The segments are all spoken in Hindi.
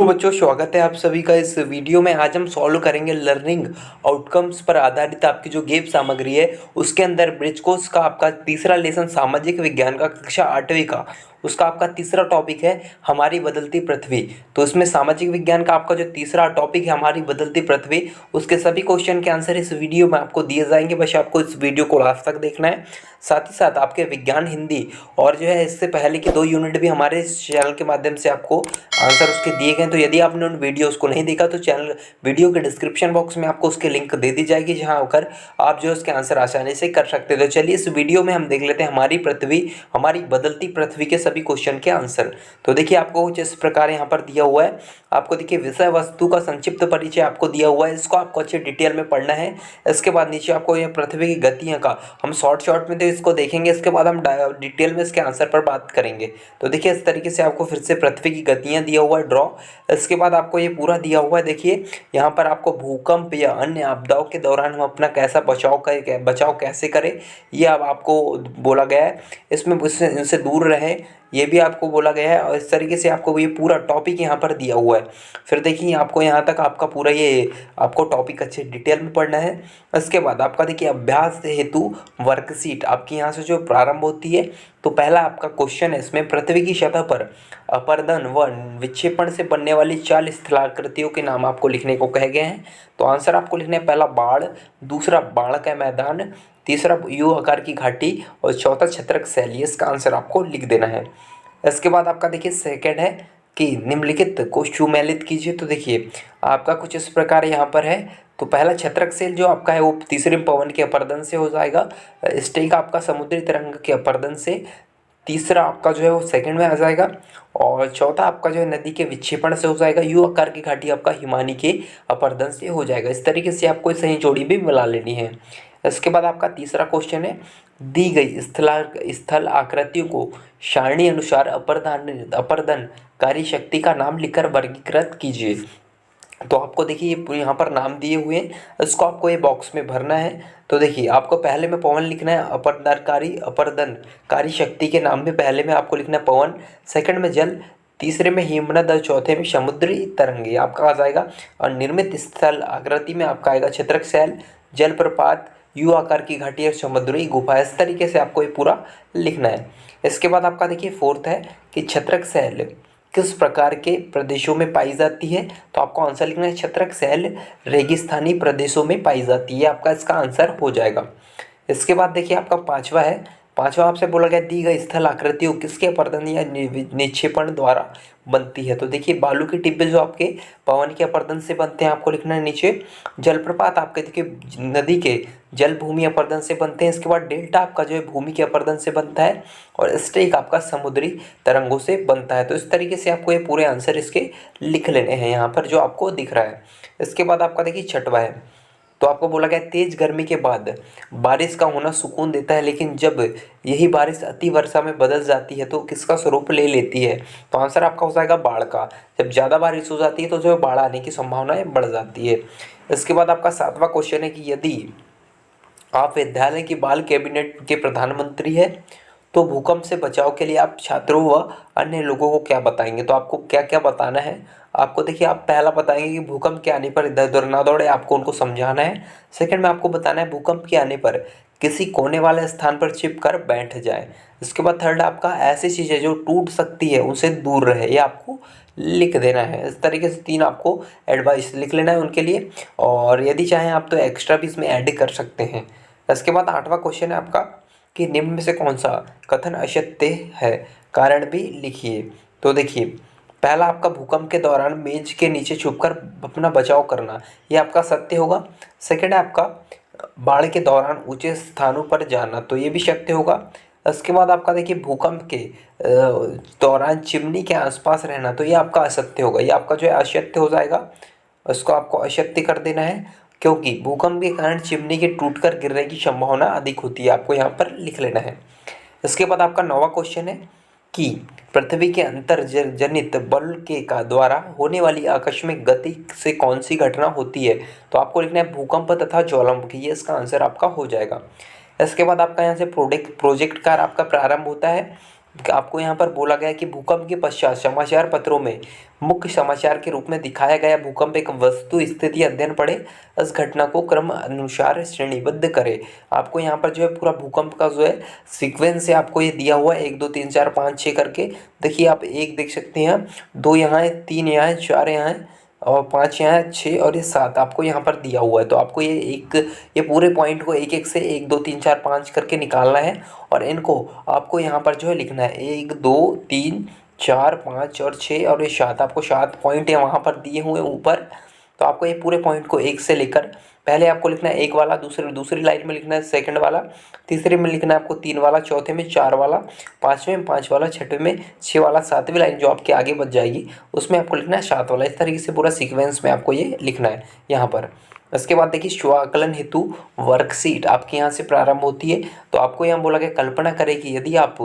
तो बच्चों स्वागत है आप सभी का इस वीडियो में। आज हम सॉल्व करेंगे लर्निंग आउटकम्स पर आधारित आपकी जो गेम सामग्री है उसके अंदर ब्रिज कोर्स का आपका तीसरा लेसन सामाजिक विज्ञान का कक्षा 8वीं का उसका आपका तीसरा टॉपिक है हमारी बदलती पृथ्वी। तो इसमें सामाजिक विज्ञान का आपका जो तीसरा टॉपिक है हमारी बदलती पृथ्वी, उसके सभी क्वेश्चन के आंसर इस वीडियो में आपको दिए जाएंगे। बस आपको इस वीडियो को लास्ट तक देखना है। साथ ही साथ आपके विज्ञान हिंदी और जो है इससे पहले की 2 यूनिट भी हमारे इस चैनल के माध्यम से आपको आंसर उसके दिए गए। तो यदि आपने उन वीडियोस को नहीं देखा तो चैनल वीडियो के डिस्क्रिप्शन बॉक्स में आपको उसके लिंक दे दी जाएगी, जहां होकर आप जो है उसके आंसर आसानी से कर सकते हैं। तो चलिए इस वीडियो में हम देख लेते हैं हमारी पृथ्वी हमारी बदलती पृथ्वी के सभी क्वेश्चन के आंसर। तो देखिए आपको कुछ इस प्रकार यहाँ पर दिया हुआ है। आपको देखिए विषय वस्तु का संक्षिप्त परिचय आपको दिया हुआ है, इसको आपको अच्छे डिटेल में पढ़ना है। इसके बाद नीचे आपको यह पृथ्वी की गतियाँ का हम शॉर्ट में तो इसको देखेंगे, इसके बाद हम डिटेल में इसके आंसर पर बात करेंगे। तो देखिए इस तरीके से आपको फिर से पृथ्वी की गतियाँ दिया हुआ है ड्रॉ। इसके बाद आपको ये पूरा दिया हुआ है। देखिए यहाँ पर आपको भूकंप या अन्य आपदाओं के दौरान हम अपना कैसा बचाव कैसे करें, ये अब आपको बोला गया है। इसमें इनसे दूर रहें, ये भी आपको बोला गया है। और इस तरीके से आपको ये पूरा टॉपिक यहाँ पर दिया हुआ है। फिर देखिए आपको यहाँ तक आपका पूरा ये आपको टॉपिक अच्छे डिटेल में पढ़ना है। इसके बाद आपका देखिए अभ्यास हेतु वर्कशीट आपकी यहाँ से जो प्रारंभ होती है। तो पहला आपका क्वेश्चन है इसमें, पृथ्वी की सतह पर अपरदन व विक्षेपण से बनने वाली 4 स्थलाकृतियों के नाम आपको लिखने को कहे गए हैं। तो आंसर आपको लिखना है, पहला बाढ़, दूसरा बाढ़ का मैदान, तीसरा यू आकार की घाटी और चौथा छत्रक शैली। इसका आंसर आपको लिख देना है। इसके बाद आपका देखिए सेकंड है कि निम्नलिखित को सुमेलित कीजिए। तो देखिए आपका कुछ इस प्रकार यहाँ पर है। तो पहला छत्रक सेल जो आपका है वो तीसरे पवन के अपरदन से हो जाएगा। स्टेक आपका समुद्री तरंग के अपरदन से, तीसरा आपका जो है वो सेकंड में आ जाएगा और चौथा आपका जो है नदी के विक्षेपण से हो जाएगा। यू आकार की घाटी आपका हिमानी के अपरदन से हो जाएगा। इस तरीके से आपको सही जोड़ी भी मिला लेनी है। इसके बाद आपका तीसरा क्वेश्चन है, दी गई स्थल आकृतियों को सारणी अनुसार अपरदनकारी शक्ति का नाम लिखकर वर्गीकृत कीजिए। तो आपको देखिए ये यहाँ पर नाम दिए हुए हैं, इसको आपको ये बॉक्स में भरना है। तो देखिए आपको पहले में पवन लिखना है, अपरदनकारी शक्ति के नाम में पहले में आपको लिखना है पवन, सेकंड में जल, तीसरे में हिमनद और चौथे में समुद्री तरंगे आपका आ जाएगा। और निर्मित स्थल आकृति में आपका आएगा छत्रक शैल, जलप्रपात, यू आकार की घाटी और समुद्री गुफा। इस तरीके से आपको ये पूरा लिखना है। इसके बाद आपका देखिए फोर्थ है कि छत्रक शैल किस प्रकार के प्रदेशों में पाई जाती है। तो आपको आंसर लिखना है, छत्रक शैल रेगिस्तानी प्रदेशों में पाई जाती है। आपका इसका आंसर हो जाएगा। इसके बाद देखिए आपका पांचवा आपसे बोला गया, दी गई स्थल आकृतियों किसके अपरदन या निक्षेपण द्वारा बनती है। तो देखिए बालू के टिब्बे जो आपके पवन के अपरदन से बनते हैं, आपको लिखना है नीचे। जलप्रपात आपके देखिए नदी के जल भूमि अपरदन से बनते हैं। इसके बाद डेल्टा आपका जो है भूमि के अपरदन से बनता है और स्टेक आपका समुद्री तरंगों से बनता है। तो इस तरीके से आपको ये पूरे आंसर इसके लिख लेने हैं यहाँ पर जो आपको दिख रहा है। इसके बाद आपका देखिए छठवा है, तो आपको बोला गया तेज गर्मी के बाद बारिश का होना सुकून देता है, लेकिन जब यही बारिश अति वर्षा में बदल जाती है तो किसका स्वरूप ले लेती है। तो आंसर आपका हो जाएगा बाढ़ का। जब ज़्यादा बारिश हो जाती है तो जो है बाढ़ आने की संभावनाएं बढ़ जाती है। इसके बाद आपका 7वां क्वेश्चन है कि यदि आप विद्यालय की बाल कैबिनेट के प्रधानमंत्री है तो भूकंप से बचाव के लिए आप छात्रों व अन्य लोगों को क्या बताएंगे। तो आपको क्या क्या बताना है। आपको देखिए आप पहला बताएंगे कि भूकंप के आने पर इधर उधर ना दौड़े, आपको उनको समझाना है। सेकंड में आपको बताना है भूकंप के आने पर किसी कोने वाले स्थान पर छिप कर बैठ जाए। इसके बाद थर्ड आपका ऐसी चीज़ें जो टूट सकती है उनसे दूर रहे, ये आपको लिख देना है। इस तरीके से 3 आपको एडवाइस लिख लेना है उनके लिए, और यदि चाहें आप तो एक्स्ट्रा भी इसमें ऐड कर सकते हैं। इसके बाद 8वां क्वेश्चन है आपका कि निम्न में से कौन सा कथन असत्य है, कारण भी लिखिए। तो देखिए पहला आपका भूकंप के दौरान मेज के नीचे छुपकर अपना बचाव करना, ये आपका सत्य होगा। सेकंड है आपका बाढ़ के दौरान ऊंचे स्थानों पर जाना, तो ये भी सत्य होगा। इसके बाद आपका देखिए भूकंप के दौरान चिमनी के आसपास रहना, तो ये आपका असत्य होगा, ये आपका जो है असत्य हो जाएगा। इसको आपको असत्य कर देना है क्योंकि भूकंप के कारण चिमनी के टूटकर गिरने की संभावना अधिक होती है, आपको यहाँ पर लिख लेना है। इसके बाद आपका 9वां क्वेश्चन है कि पृथ्वी के अंतर जनित बल के का द्वारा होने वाली आकस्मिक गति से कौन सी घटना होती है। तो आपको लिखना है भूकंप तथा ज्वालामुखी, ये इसका आंसर आपका हो जाएगा। इसके बाद आपका यहाँ से प्रोजेक्ट कार्य आपका प्रारंभ होता है। आपको यहाँ पर बोला गया है कि भूकंप के पश्चात समाचार पत्रों में मुख्य समाचार के रूप में दिखाया गया भूकंप एक वस्तु स्थिति अध्ययन पढ़े, इस घटना को क्रम अनुसार श्रेणीबद्ध करे। आपको यहाँ पर जो है पूरा भूकंप का जो है सीक्वेंस है आपको ये दिया हुआ है, 1 2 3 4 5 6 करके। देखिए आप 1 देख सकते हैं, 2 यहाँ है, 3 यहाँ है, 4 यहाँ है और 5 यहाँ है, 6 और ये 7 आपको यहाँ पर दिया हुआ है। तो आपको ये पूरे पॉइंट को एक एक से 1 2 3 4 5 करके निकालना है और इनको आपको यहाँ पर जो है लिखना है 1 2 3 4 5 और 6 और ये 7। आपको 7 पॉइंट है वहाँ पर दिए हुए ऊपर। तो आपको ये पूरे पॉइंट को 1 से लेकर पहले आपको लिखना है 1 वाला, दूसरी लाइन में लिखना है सेकंड वाला, तीसरे में लिखना है आपको 3 वाला, चौथे में 4 वाला, पाँचवें में 5 वाला, छठवें में 6 वाला, सातवीं लाइन जो आपके आगे बच जाएगी उसमें आपको लिखना है 7 वाला। इस तरीके से पूरा सीक्वेंस में आपको ये लिखना है यहाँ पर। इसके बाद देखिए स्वाकलन हेतु वर्कशीट आपके यहाँ से प्रारंभ होती है। तो आपको यहाँ बोला गया कल्पना करें कि यदि आप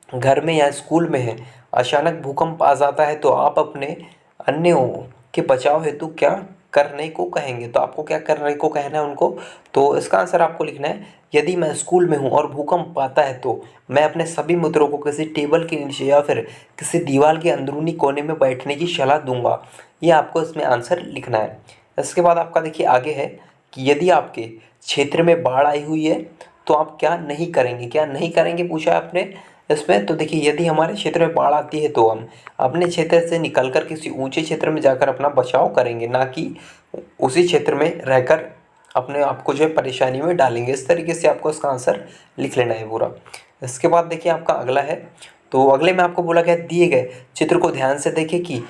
घर में या स्कूल में हैं, अचानक भूकंप आ जाता है तो आप अपने अन्यों के बचाव हेतु क्या करने को कहेंगे। तो आपको क्या करने को कहना है उनको। तो इसका आंसर आपको लिखना है, यदि मैं स्कूल में हूँ और भूकंप आता है तो मैं अपने सभी मित्रों को किसी टेबल के नीचे या फिर किसी दीवार के अंदरूनी कोने में बैठने की सलाह दूंगा। ये आपको इसमें आंसर लिखना है। इसके बाद आपका देखिए आगे है कि यदि आपके क्षेत्र में बाढ़ आई हुई है तो आप क्या नहीं करेंगे, क्या नहीं करेंगे पूछा है आपने इसमें। तो देखिए यदि हमारे क्षेत्र में बाढ़ आती है तो हम अपने क्षेत्र से निकलकर किसी ऊंचे क्षेत्र में जाकर अपना बचाव करेंगे, ना कि उसी क्षेत्र में रहकर अपने आप को जो है परेशानी में डालेंगे। इस तरीके से आपको इसका आंसर लिख लेना है पूरा। इसके बाद देखिए आपका अगला है। तो अगले में आपको बोला गया दिए गए चित्र को ध्यान से देखें कि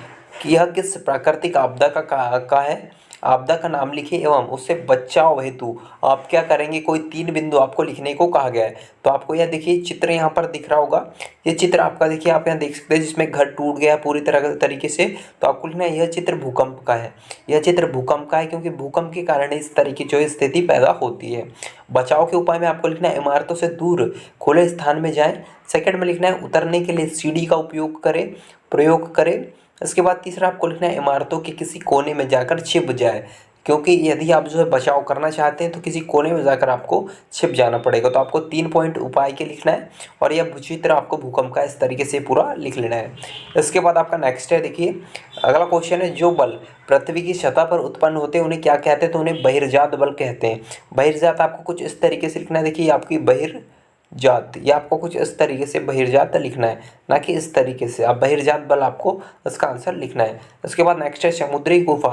यह किस प्राकृतिक आपदा का है। आपदा का नाम लिखिए एवं उससे बचाव हेतु आप क्या करेंगे। कोई 3 बिंदु आपको लिखने को कहा गया है। तो आपको यह देखिए चित्र यहाँ पर दिख रहा होगा। ये चित्र आपका देखिए आप यहाँ देख सकते हैं जिसमें घर टूट गया पूरी तरीके से। तो आपको लिखना है यह चित्र भूकंप का है, यह चित्र भूकंप का है क्योंकि भूकंप के कारण इस तरीके जो स्थिति पैदा होती है। बचाव के उपाय में आपको लिखना है इमारतों से दूर खुले स्थान में जाएं। सेकंड में लिखना है उतरने के लिए सीढ़ी का प्रयोग करें। इसके बाद तीसरा आपको लिखना है इमारतों के किसी कोने में जाकर छिप जाए, क्योंकि यदि आप जो है बचाव करना चाहते हैं तो किसी कोने में जाकर आपको छिप जाना पड़ेगा। तो आपको 3 पॉइंट उपाय के लिखना है और यह चित्र आपको भूकंप का इस तरीके से पूरा लिख लेना है। इसके बाद आपका नेक्स्ट है देखिए अगला क्वेश्चन है, जो बल पृथ्वी की सतह पर उत्पन्न होते हैं उन्हें क्या कहते हैं। तो उन्हें बहिर्जात बल कहते हैं। बहिर्जात आपको कुछ इस तरीके से लिखना है। देखिए आपकी बहिर्जात, या आपको कुछ इस तरीके से बहिर्जात लिखना है, ना कि इस तरीके से। आप बहिर्जात बल आपको इसका आंसर लिखना है। उसके बाद नेक्स्ट है समुद्री गुफा,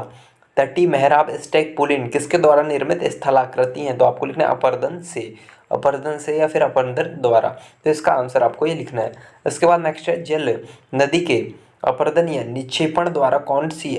तटीय मेहराब, स्टैक पुलिन किसके द्वारा निर्मित स्थलाकृति हैं। तो आपको लिखना है अपरदन से या फिर अपरदन द्वारा। तो इसका आंसर आपको ये लिखना है। इसके बाद नेक्स्ट है जल नदी के अपरदन या निक्षेपण द्वारा कौन सी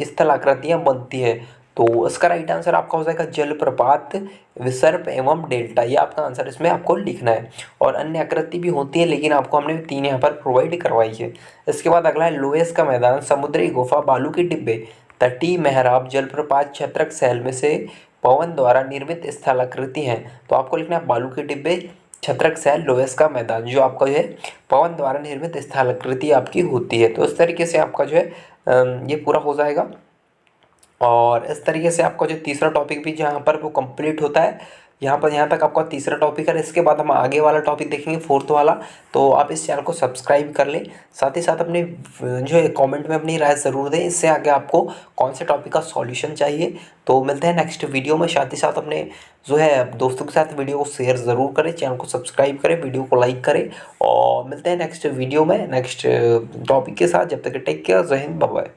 स्थल आकृतियाँ बनती है। तो इसका राइट आंसर आपका हो जाएगा जलप्रपात, विसर्प एवं डेल्टा। ये आपका आंसर इसमें आपको लिखना है। और अन्य आकृति भी होती है लेकिन आपको हमने 3 यहाँ पर प्रोवाइड करवाई है। इसके बाद अगला है लोएस का मैदान, समुद्री गुफा, बालू के डिब्बे, तटीय मेहराब, जलप्रपात, छत्रक शैल में से पवन द्वारा निर्मित स्थलाकृति हैं। तो आपको लिखना है बालू के डिब्बे, छत्रक शैल, लोएस का मैदान, जो आपका जो है पवन द्वारा निर्मित स्थलाकृति आपकी होती है। तो इस तरीके से आपका जो है ये पूरा हो जाएगा। और इस तरीके से आपका जो तीसरा टॉपिक भी जहाँ पर वो कंप्लीट होता है। यहाँ तक आपका तीसरा टॉपिक है। इसके बाद हम आगे वाला टॉपिक देखेंगे, फोर्थ वाला। तो आप इस चैनल को सब्सक्राइब कर लें, साथ ही साथ अपने जो है कमेंट में अपनी राय ज़रूर दें, इससे आगे आपको कौन से टॉपिक का सॉल्यूशन चाहिए। तो मिलते हैं नेक्स्ट वीडियो में। साथ ही साथ अपने जो है दोस्तों के साथ वीडियो को शेयर ज़रूर करें, चैनल को सब्सक्राइब करें, वीडियो को लाइक करें। और मिलते हैं नेक्स्ट वीडियो में नेक्स्ट टॉपिक के साथ। जब तक टेक केयर, जय हिंद, बाय बाय।